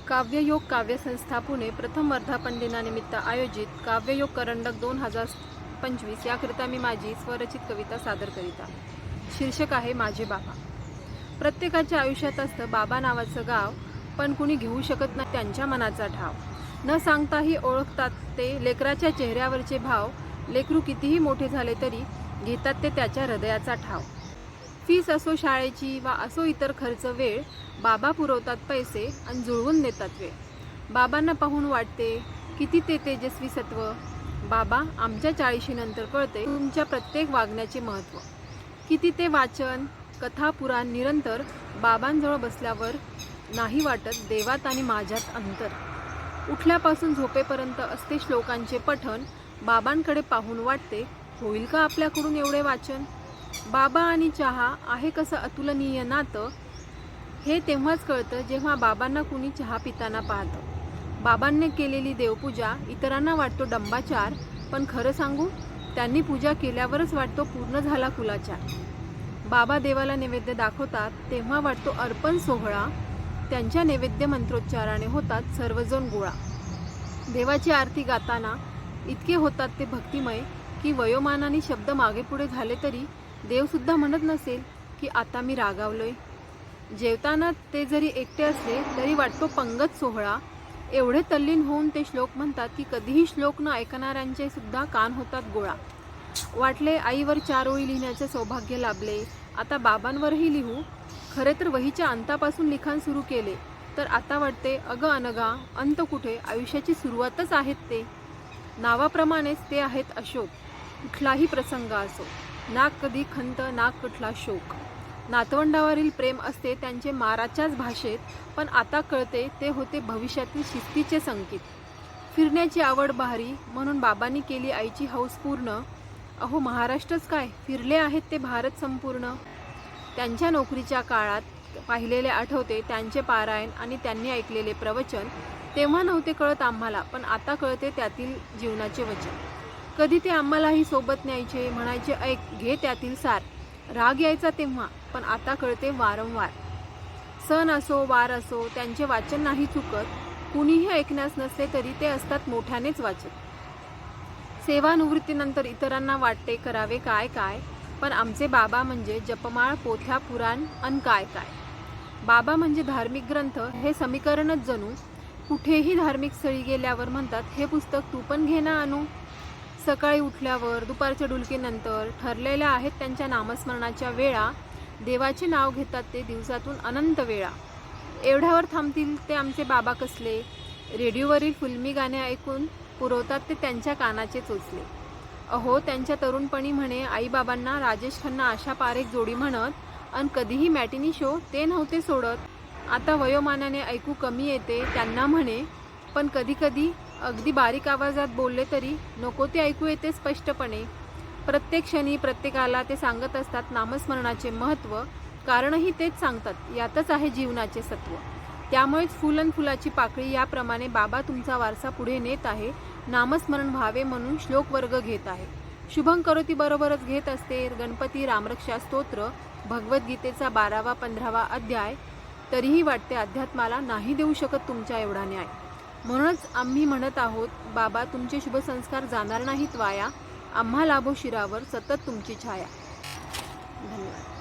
काव्ययोग काव्यसंस्था पुणे प्रथम वर्धापन दिनानिमित्त आयोजित काव्ययोग करंडक 2025 याकरिता मी माझी स्वरचित कविता सादर करीत आहे। शीर्षक आहे माझे बाबा। प्रत्येकाच्या आयुष्यात असतं बाबा नावाचं गाव, पण कुणी घेऊ शकत नाही त्यांच्या मनाचा ठाव। न सांगताही ओळखतात ते लेकराच्या चेहऱ्यावरचे भाव। लेकरू कितीही मोठे झाले तरी घेतात ते त्याच्या हृदयाचा ठाव। फीस असो शाळेची वा असो इतर खर्च वेळ, बाबा पुरवतात पैसे आणि जुळवून देतात वेळ। बाबांना पाहून वाटते किती ते तेजस्वी सत्व। बाबा आमच्या 40 नंतर कळते तुमच्या प्रत्येक वागण्याचे महत्त्व। किती ते वाचन कथा पुराण निरंतर, बाबांजवळ बसल्यावर नाही वाटत देवात आणि माझ्यात अंतर। उठल्यापासून झोपेपर्यंत असते श्लोकांचे पठण, बाबांकडे पाहून वाटते होईल का आपल्याकडून एवढे वाचन। बाबा आणि चहा आहे कसं अतुलनीय नातं, हे तेव्हाच कळतं जेव्हा बाबांना कुणी चहा पिताना पाहतं। बाबांनी केलेली देवपूजा इतरांना वाटतो डंबाचार, पण खरं सांगू त्यांनी पूजा केल्यावरच वाटतो पूर्ण झाला कुलाचार। बाबा देवाला नैवेद्य दाखवतात तेव्हा वाटतो अर्पण सोहळा, त्यांच्या नैवेद्य मंत्रोच्चाराने होतात सर्वजण गोळा। देवाची आरती गाताना इतके होतात ते भक्तिमय की वयोमानाने शब्द मागे पुढे झाले तरी देवसुद्धा म्हणत नसेल की आता मी रागावलोय। जेवताना ते जरी एकटे असले तरी वाटतो पंगत सोहळा। एवढे तल्लीन होऊन ते श्लोक म्हणतात की कधीही श्लोक न ऐकणाऱ्यांचे सुद्धा कान होतात गोळा। वाटले आईवर 4 ओळी लिहिण्याचे सौभाग्य लाभले, आता बाबांवरही लिहू। खरे तर वहीच्या अंतापासून लिखाण सुरू केले, तर आता वाटते अगं अनगा अंत कुठे, आयुष्याची सुरुवातच आहेत ते। नावाप्रमाणेच ते आहेत अशोक, कुठलाही प्रसंग असो, ना कधी खंत ना कुठला शोक। नातवंडावरील प्रेम असते त्यांचे माराच्याच भाषेत, पण आता कळते ते होते भविष्यातील शिस्तीचे संकेत। फिरण्याची आवड बहारी म्हणून बाबांनी केली आईची हौस पूर्ण। अहो महाराष्ट्रच काय फिरले आहेत ते भारत संपूर्ण। त्यांच्या नोकरीच्या काळात पाहिलेले आठवते त्यांचे पारायण आणि त्यांनी ऐकलेले प्रवचन। तेव्हा नव्हते कळत आम्हाला, पण आता कळते त्यातील जीवनाचे वचन। कधी ते आम्हालाही सोबत न्यायचे, म्हणायचे ऐक घे त्यातील सार। राग यायचा तेव्हा, पण आता कळते वारंवार। सण असो वार असो त्यांचे वाचन नाही चुकत, कुणीही ऐकण्यास नसले तरी ते असतात मोठ्यानेच वाचत। सेवानिवृत्तीनंतर इतरांना वाटते करावे काय काय, पण आमचे बाबा म्हणजे जपमाळ पोथ्या पुराण अन काय काय। बाबा म्हणजे धार्मिक ग्रंथ हे समीकरणच जणू। कुठेही धार्मिक स्थळी गेल्यावर म्हणतात हे पुस्तक तू पण घे ना आणू। सकाळी उठल्यावर दुपारच्या डुलकीनंतर ठरलेल्या आहेत त्यांच्या नामस्मरणाच्या वेळा। देवाचे नाव घेतात ते दिवसातून अनंत वेळा। एवढ्यावर थांबतील ते आमचे बाबा कसले, रेडिओवरील फिल्मी गाणे ऐकून पुरवतात ते त्यांच्या कानाचे चोचले। अहो त्यांच्या तरुणपणी म्हणे आईबाबांना राजेश खन्ना आशा पारेख जोडी म्हणत, अन कधीही मॅटिनी शो ते नव्हते सोडत। आता वयोमानाने ऐकू कमी येते त्यांना म्हणे, पण कधी कधी अगदी बारीक आवाजात बोलले तरी नको ते ऐकू येते स्पष्टपणे। प्रत्येक क्षणी प्रत्येकाला ते सांगत असतात नामस्मरणाचे महत्त्व, कारणही तेच सांगतात यातच आहे जीवनाचे सत्व। त्यामुळेच फुल अन फुलाची पाकळी याप्रमाणे बाबा तुमचा वारसा पुढे नेत आहे। नामस्मरण व्हावे म्हणून श्लोक वर्ग घेत आहे। शुभं करोती बरोबरच घेत असते गणपती रामरक्षा स्तोत्र, भगवद्गीतेचा 12वा 15वा अध्याय। तरीही वाटते अध्यात्माला नाही देऊ शकत तुमच्या एवढा न्याय। म्हणूनच आम्ही म्हणत आहोत बाबा तुमचे शुभ संस्कार जाणार नाहीत वाया। आम्हा लाभो शिरावर सतत तुमची छाया। धन्यवाद।